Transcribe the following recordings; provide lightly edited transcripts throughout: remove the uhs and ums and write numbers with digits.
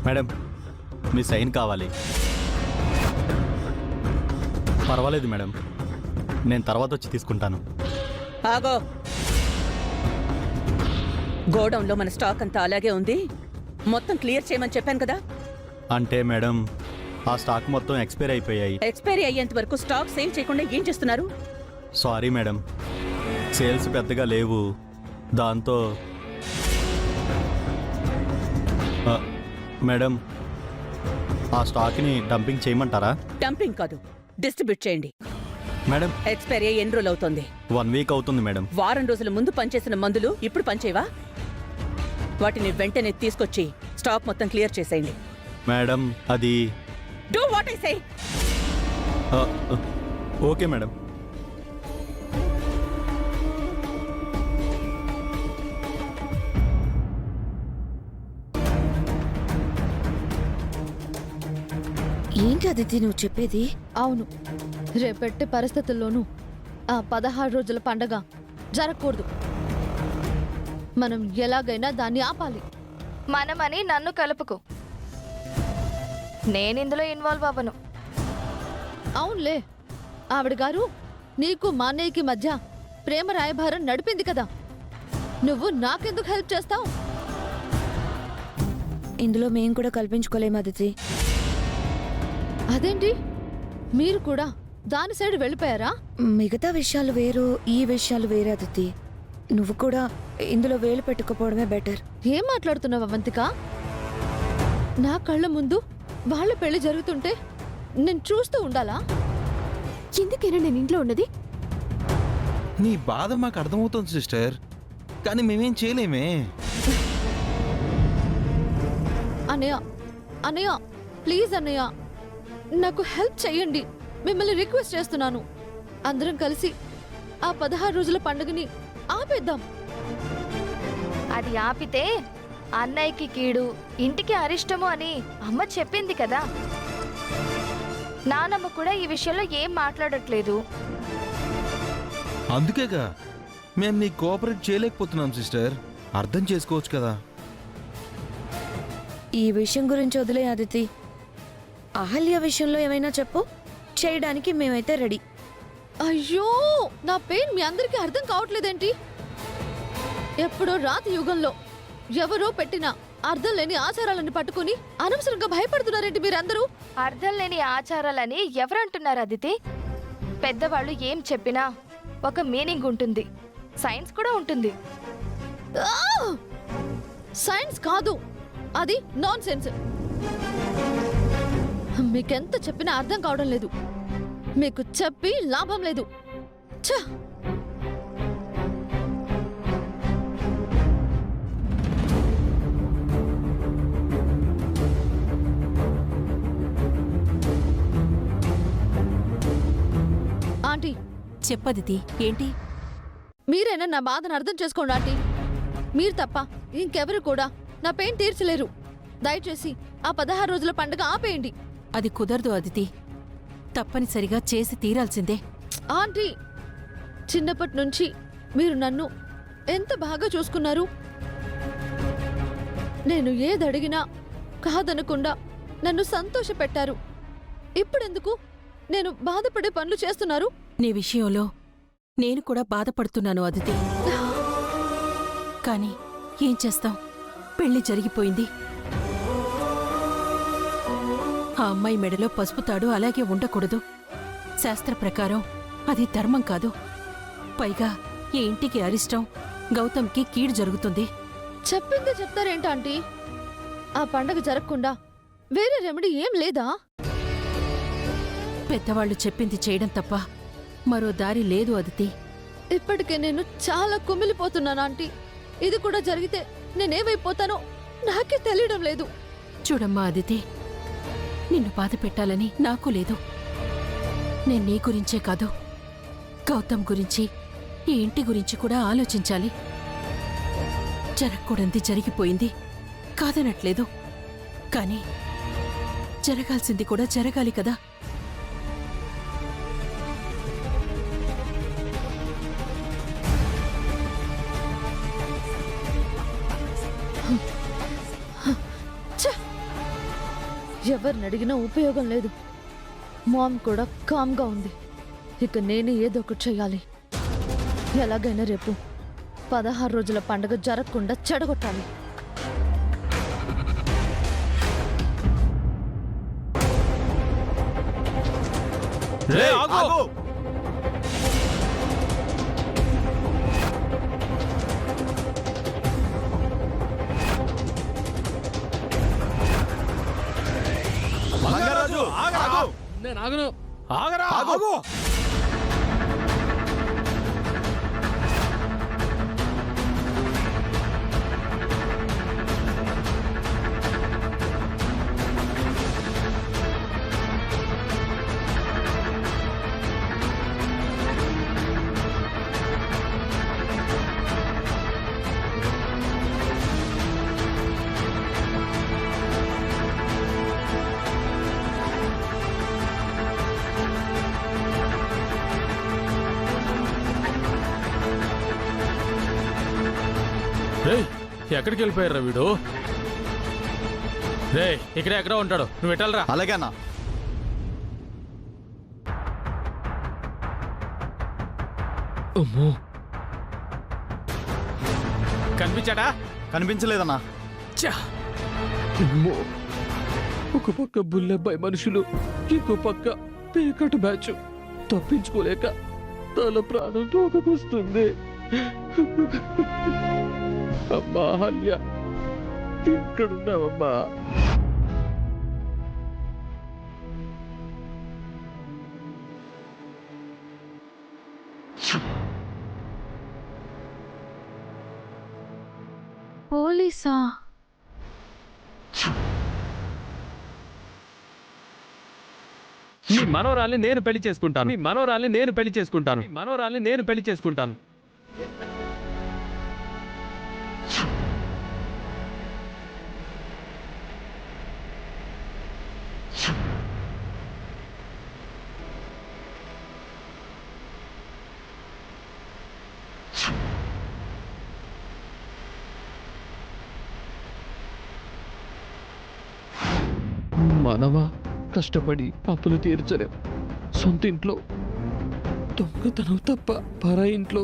Madam మీ sign కావాలి. పర్వాలేదు madam, నేను తర్వాత వచ్చి తీసుకుంటాను. ఆగో, గోడౌన్లో మన స్టాక్ అంతా అలాగే ఉంది, మొత్తం క్లియర్ చేయమని చెప్పాను కదా. అంటే మేడం ఆ స్టాక్ మొత్తం ఎక్స్పైర్ అయిపోయాయి. ఎక్స్పైరీ అయ్యేంత వరకు స్టాక్ సేల్ చేయకుండా ఏం చేస్తున్నారు? సారీ మేడం, సేల్స్ పెద్దగా లేవు, దాంతో మేడం ఆ స్టాక్ని డంపింగ్ చేయమంటారా? డంపింగ్ కాదు, డిస్ట్రిబ్యూట్ చేయండి. మేడం ఎక్స్పైరీ అయ్యి ఎన్ని రోజులు అవుతుంది? 1 వీక్ అవుతుంది మేడం. వారం రోజుల ముందు పనిచేసిన మందులు ఇప్పుడు పనిచేయవా? వాటిని వెంటనే తీసుకొచ్చి స్టాక్ మొత్తం క్లియర్ చేసేయండి. మేడం అది do what I say. Okay madam. ఏంటి అదితి నువ్వు చెప్పేది? అవును, రేపెట్టి పరిస్థితుల్లోనూ ఆ 16 రోజుల పండగ జరగకూడదు. మనం ఎలాగైనా దాన్ని ఆపాలి. మనమని నన్ను కలుపుకు, నేనిందులో ఇన్వాల్వ్ అవ్వను. అవునులే, ఆవిడ గారు నీకు మా అన్నయ్యకి మధ్య ప్రేమ రాయభారం నడిపింది కదా, నువ్వు నాకెందుకు హెల్ప్ చేస్తావు? ఇందులో మేం కూడా కల్పించుకోలేము అదితి. అదేంటి, మీరు కూడా దాని సైడ్ వెళ్ళిపోయారా? మిగతా విషయాలు వేరు, ఈ విషయాలు వేరే అదితి. నువ్వు కూడా ఇందులో వేలు పెట్టుకోపోవడమే బెటర్. ఏం మాట్లాడుతున్నావు అవంతిక? నా కళ్ళ ముందు వాళ్ళ పెళ్లి జరుగుతుంటే నేను చూస్తూ ఉండాలా? ఎందుకైనా నేను ఇంట్లో ఉన్నది? నీ బాధ మాకు అర్థమవుతుంది సిస్టర్, కానీ మేమేం చేయలేమే. అన్నయ్య, అన్నయ్య ప్లీజ్ అన్నయ్య, నాకు హెల్ప్ చెయ్యండి, మిమ్మల్ని రిక్వెస్ట్ చేస్తున్నాను. అందరం కలిసి ఆ 16 రోజుల పండుగని ఆపేద్దాం. అది ఆపితే అన్నయ్యకి కీడు, ఇంటికి అరిష్టము అని అమ్మ చెప్పింది కదా. నానమ్మ కూడా ఈ విషయంలో ఏం మాట్లాడట్లేదు. అందుకేగా మేము నీ కోఆపరేట్ చేయలేకపోతున్నాం సిస్టర్, అర్థం చేసుకోవచ్చు కదా. ఈ విషయం గురించి వదిలే అదితి. అహల్య విషయంలో ఏమైనా చెప్పు, చేయడానికి మేమైతే రెడీ. అయ్యో, నా పెయిన్ మీ అందరికీ అర్థం కావట్లేదేంటి? ఎప్పుడో రాతి యుగంలో ఎవరో పెట్టిన అర్థం లేని ఆచారాలను పట్టుకుని అనవసరంగా భయపడుతున్నారేంటి మీరందరూ? అర్థం లేని ఆచారాలని ఎవరంటున్నారు అదితి? పెద్దవాళ్ళు ఏం చెప్పినా ఒక మీనింగ్ ఉంటుంది, సైన్స్ కూడా ఉంటుంది. సైన్స్ కాదు, అది నాన్ సెన్స్. మీకెంత చెప్పినా అర్థం కావడం లేదు, మీకు చెప్పి లాభం లేదు. ఛ! ఆంటీ చెప్పదితి, ఏంటి? మీరైనా నా బాధను అర్థం చేసుకోండి ఆంటీ. మీరు తప్ప ఇంకెవరు కూడా నా పెయిన్ తీర్చలేరు. దయచేసి ఆ 16 రోజుల పండుగ ఆపేయండి. అది కుదరదు అదితి, తప్పనిసరిగా చేసి తీరాల్సిందే. ఆంటీ, చిన్నప్పటి నుంచి మీరు నన్ను ఎంత బాగా చూసుకున్నారు. నేను ఏదడిగినా కాదనకుండా నన్ను సంతోషపెట్టారు. ఇప్పుడెందుకు నేను బాధపడే పనులు చేస్తున్నారు? నీ విషయంలో నేను కూడా బాధపడుతున్నాను అదితి. కానీ ఏం చేస్తాం, పెళ్లి జరిగిపోయింది. ఆ అమ్మాయి మెడలో పసుపు తాడు అలాగే ఉండకూడదు. శాస్త్ర ప్రకారం అది ధర్మం కాదు. పైగా ఈ ఇంటికి అరిష్టం, గౌతమ్కి కీడు జరుగుతుంది. చెప్పిందే చెప్తారేంటాంటీ? ఆ పండగ జరగకుండా వేరే రెమెడీ ఏం లేదా? పెద్దవాళ్లు చెప్పింది చేయడం తప్ప మరో దారి లేదు అదితి. ఇప్పటికే నేను చాలా కుమిలిపోతున్నాను ఆంటీ. ఇది కూడా జరిగితే నేనేమైపోతానో నాకే తెలియడం లేదు. చూడమ్మా అదితి, నిన్ను బాధ పెట్టాలని నాకు లేదు. నేను నీ గురించే కాదు, గౌతమ్ గురించి, ఈ ఇంటి గురించి కూడా ఆలోచించాలి. జరగకూడంది జరిగిపోయింది, కాదనట్లేదు. కానీ జరగాల్సింది కూడా జరగాలి కదా. ఎవరిని అడిగినా ఉపయోగం లేదు. మామ్ కూడా కామ్గా ఉంది. ఇక నేనే ఏదో ఒకటి చెయ్యాలి. ఎలాగైనా రేపు 16 రోజుల పండుగ జరగకుండా చెడగొట్టాలి. బంగారాజు, ఆగు! నేను ఆగను. ఆగరా, ఆగు! రేయ్, ఎక్కడికి వెళ్ళిపోయారా వీడు? రే, ఇక్కడే ఎక్కడ ఉంటాడు, నువ్వు ఎట్టాలరా. అలాగే అన్న. అమ్మో, కనిపించాడా? కనిపించలేదన్నా. ఛా! అమ్మో, ఒక పక్క బుల్లెబ్బాయి మనుషులు, ఇంకో పక్క పేకట్ బ్యాచ్. తప్పించుకోలేక తల ప్రాణం తోకకొస్తుంది. అమ్మా హల్య, ఇక్కడున్నావమ్మా. పోలీసా? మీ మనోరాల్ని నేను పెళ్లి చేసుకుంటాను. మీ మనోరాల్ని నేను పెళ్లి చేసుకుంటాను. మనోరాల్ని నేను పెళ్లి చేసుకుంటాను. మనమా కష్టపడి అప్పులు తీర్చలేం. సొంత ఇంట్లో దొంగతనం తప్ప పరా ఇంట్లో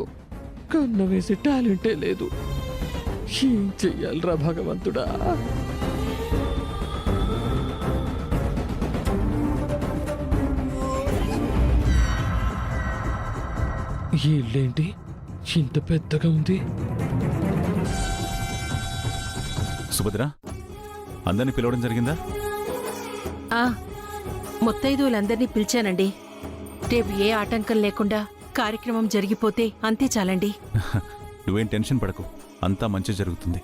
కన్న వేసే టాలెంటే లేదు. ఏం చెయ్యాలరా భగవంతుడా? ఈ ఇల్లేంటి ఇంత పెద్దగా ఉంది? సుభద్ర, అందరిని పిలవడం జరిగిందా? ముత్తైదువులందరినీ పిలిచానండి. రేపు ఏ ఆటంకం లేకుండా కార్యక్రమం జరిగిపోతే అంతే చాలండి. నువ్వేం టెన్షన్ పడకు, అంతా మంచి జరుగుతుంది.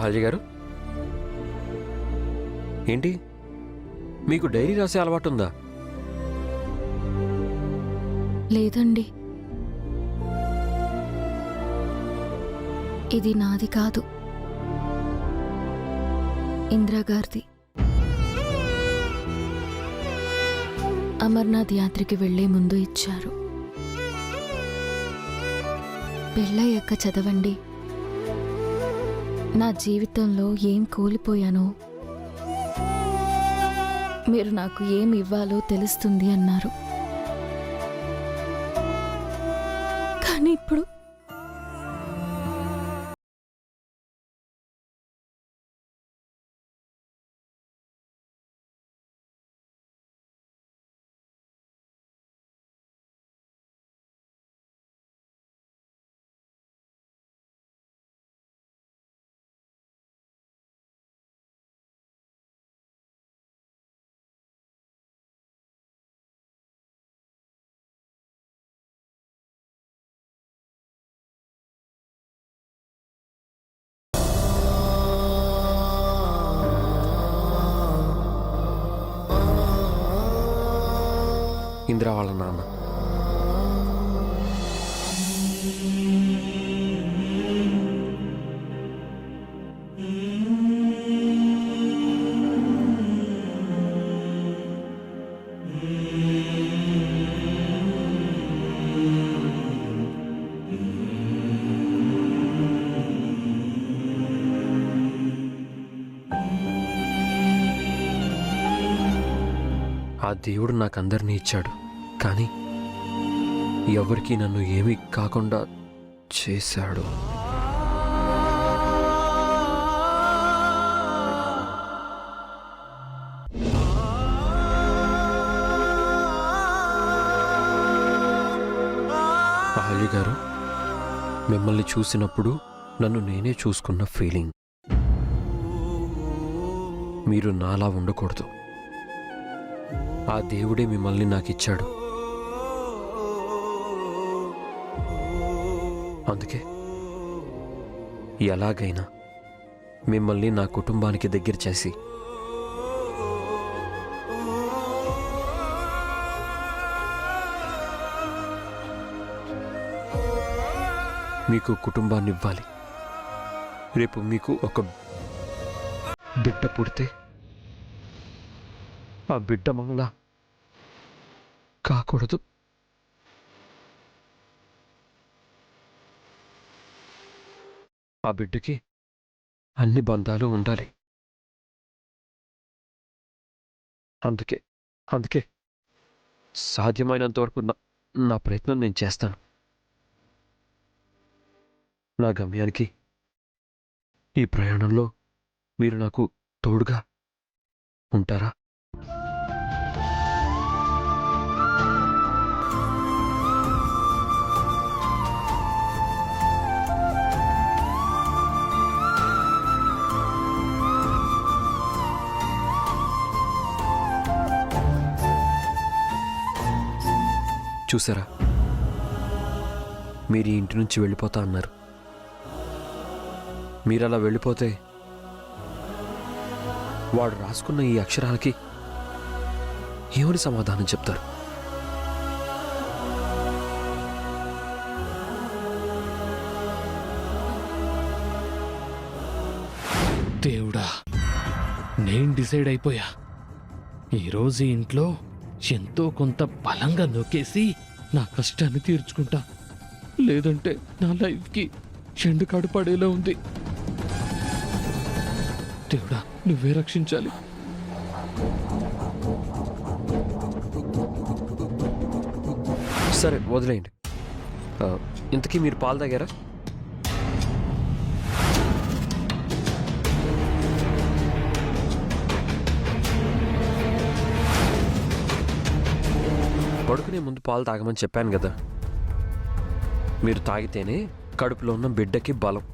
హాజీ గారు, ఏంటి మీకు డైరీ రాసే అలవాటు ఉందా? లేదండి, ఇది నాది కాదు, ఇందిరాగారిది. అమర్నాథ్ యాత్రకి వెళ్లే ముందు ఇచ్చారు. పెళ్ళయ్యాక చదవండి, నా జీవితంలో ఏం కోల్పోయానో, మీరు నాకు ఏం ఇవ్వాలో తెలుస్తుంది అన్నారు. కానీ ఇప్పుడు ఇందిరా వాళ్ళ నాన్న. దేవుడు నాకందరినీ ఇచ్చాడు, కానీ ఎవరికీ నన్ను ఏమీ కాకుండా చేశాడు. అహల్య గారు, మిమ్మల్ని చూసినప్పుడు నన్ను నేనే చూసుకున్న ఫీలింగ్. మీరు నాలా ఉండకూడదు. ఆ దేవుడే మిమ్మల్ని నాకిచ్చాడు. అందుకే ఎలాగైనా మిమ్మల్ని నా కుటుంబానికి దగ్గర చేసి మీకు కుటుంబాన్ని ఇవ్వాలి. రేపు మీకు ఒక బిడ్డ పుడితే ఆ బిడ్డ మంగళ కాకూడదు. ఆ బిడ్డకి అన్ని బంధాలు ఉండాలి. అందుకే సాధ్యమైనంత వరకు నా ప్రయత్నం నేను చేస్తాను. నా గమ్యానికి, ఈ ప్రయాణంలో మీరు నాకు తోడుగా ఉంటారా? చూసారా, మీరు ఈ ఇంటి నుంచి వెళ్ళిపోతా అన్నారు. మీరలా వెళ్ళిపోతే వాడు రాసుకున్న ఈ అక్షరాలకి ఏమని సమాధానం చెప్తారు? దేవుడా, నేను డిసైడ్ అయిపోయా. ఈరోజు ఇంట్లో ఎంతో కొంత బలంగా నొక్కేసి నా కష్టాన్ని తీర్చుకుంటా. లేదంటే నా లైఫ్కి చెండుకాడు పడేలా ఉంది. దేవుడా, నువ్వే రక్షించాలి. సరే, వదిలేయండి. ఇంతకీ మీరు పాలు తాగారా? పడుకునే ముందు పాలు తాగమని చెప్పాను కదా. మీరు తాగితేనే కడుపులో ఉన్న బిడ్డకి బలం.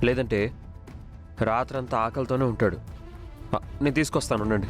లేదంటే రాత్రంతా ఆకలితోనే ఉంటాడు. నేను తీసుకొస్తాను, ఉండండి.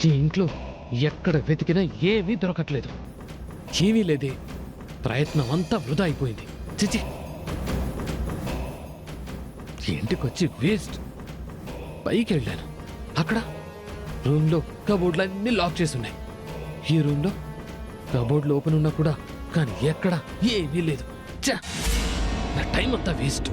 ఈ ఇంట్లో ఎక్కడ వెతికినా ఏమీ దొరకట్లేదు. ఏమీ లేదే, ప్రయత్నం అంతా వృధా అయిపోయింది. చిచి, ఇంటికొచ్చి వేస్ట్. పైకి వెళ్ళాను, అక్కడ రూమ్లో కబోర్డ్లన్నీ లాక్ చేసి ఉన్నాయి. ఈ రూమ్లో కబోర్డ్లు ఓపెన్ ఉన్నా కూడా కానీ ఎక్కడ ఏమీ లేదు. ఛ! నా టైం అంతా వేస్ట్.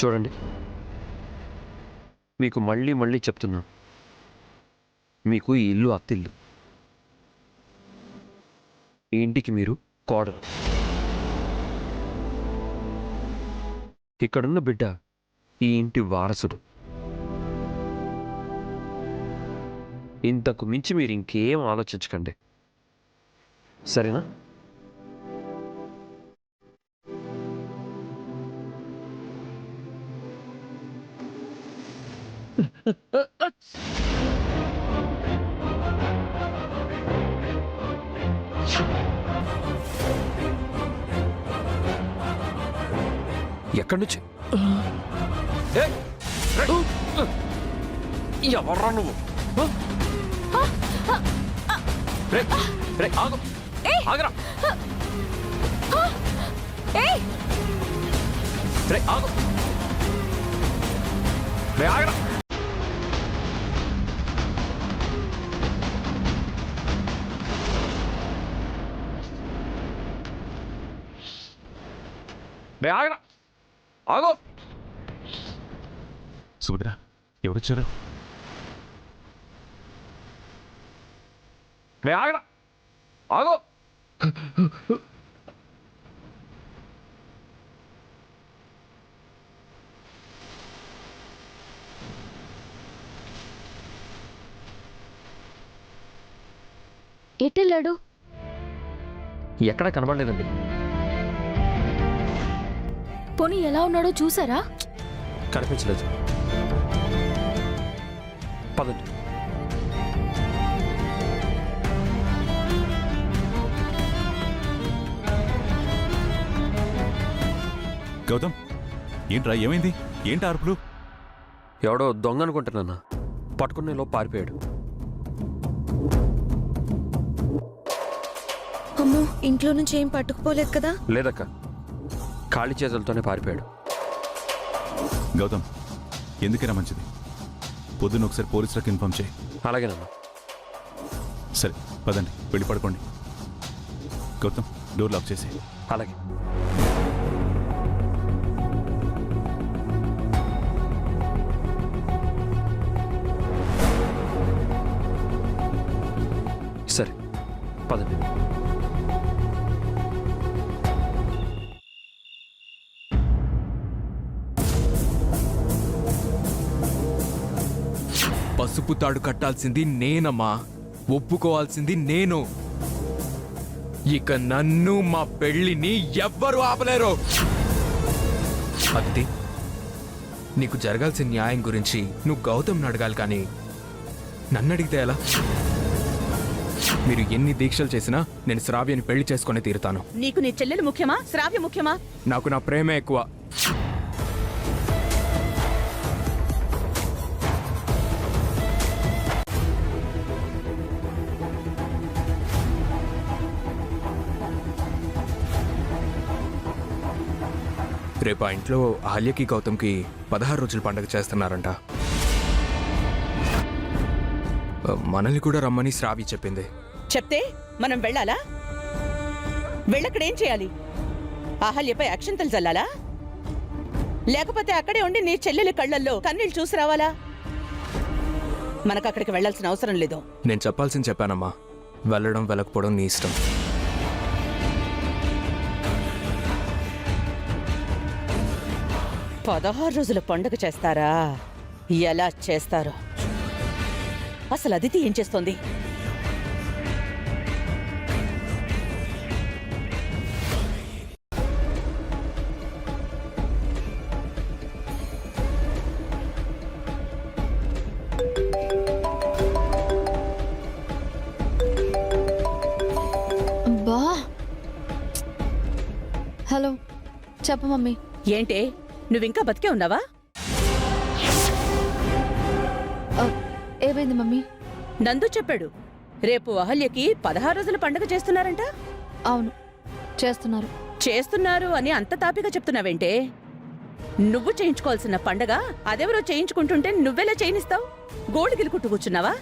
చూడండి, మీకు మళ్ళీ మళ్ళీ చెప్తున్నాను, మీకు ఈ ఇల్లు అత్తిల్లు. ఈ ఇంటికి మీరు కోడలు. ఇక్కడున్న బిడ్డ ఈ ఇంటి వారసుడు. ఇంతకు మించి మీరు ఇంకేం ఆలోచించకండి, సరేనా? ఎక్కడి నుంచి? ఎవర్రా నువ్వు? ఆగు, ఆగరా. ఆగు, ఆగరా. ఆగరా, ఆగు. సుభద్ర, ఎవరొచ్చారు? ఆగరా, ఆగు. ఎటెళ్ళాడు? ఎక్కడ కనబడలేదండి. పోనీ ఎలా ఉన్నాడో చూసారా? కనిపించలేదు. పదండి. గౌతమ్, ఏంట్రా, ఏమైంది? ఏంటి అరుపులు? ఎవడో దొంగ అనుకుంటున్నా, పట్టుకునేలో పారిపోయాడు. అమ్మో, ఇంట్లో నుంచి ఏం పట్టుకుపోలేదు కదా? లేదక్క, ఖాళీ చేతులతోనే పారిపోయాడు. గౌతమ్, ఎందుకైనా మంచిది పొద్దున్న ఒకసారి పోలీసులకు ఇన్ఫార్మ్ చేయి. అలాగేనమ్మా. సరే పదండి, వెళ్ళి పడుకోండి. గౌతమ్, డోర్ లాక్ చేసి. అలాగే. సరే పదండి. పసుపు తాడు కట్టాల్సింది నేనమ్మా, ఒప్పుకోవాల్సింది నేను. ఇక నన్ను, మా పెళ్లిని ఎవ్వరూ ఆపలేరు. అదితి, నీకు జరగాల్సిన న్యాయం గురించి నువ్వు గౌతమ్ని అడగాలి, కానీ నన్ను అడిగితే ఎలా? మీరు ఎన్ని దీక్షలు చేసినా నేను శ్రావ్యని పెళ్లి చేసుకుని తీరుతాను. నీకు నీ చెల్లెలు ముఖ్యమా, శ్రావ్య ముఖ్యమా? నాకు నా ప్రేమే ఎక్కువ. రేపు ఆ ఇంట్లో ఆల్యకి గౌతమ్కి 16 రోజుల పండగ చేస్తున్నారంట. మనల్ని కూడా రమ్మని శ్రావి చెప్పింది. చెప్తే మనం వెళ్ళాలా? వెళ్ళక్కడేం చేయాలి? అహల్యపై అక్షంతలు చల్లాలా? లేకపోతే అక్కడే ఉండి నీ చెల్లెలి కళ్ళల్లో కన్నీళ్ళు చూసి రావాలా? మనకు అక్కడికి వెళ్లాల్సిన అవసరం లేదు. నేను చెప్పాల్సింది చెప్పానమ్మా, వెళ్ళడం వెళ్ళకపోవడం నీ ఇష్టం. పదహారు రోజుల పండుగ చేస్తారా? ఎలా చేస్తారో. అసలు అదితి ఏం చేస్తోంది? బా హలో చెప్పు మమ్మీ. ఏంటే నువ్వింకా బతికే ఉన్నావా? ఏమైంది మమ్మీ? నందు చెప్పాడు, రేపు అహల్యకి 16 రోజుల పండుగ చేస్తున్నారంట. అవును చేస్తున్నారు. చేస్తున్నారు అని అంత తాపిగా చెప్తున్నావేంటే? నువ్వు చేయించుకోవాల్సిన పండగ అదెవరో చేయించుకుంటుంటే నువ్వెలా చేయిస్తావు? గోల్డ్ గిలుకుంటూ కూర్చున్నావా?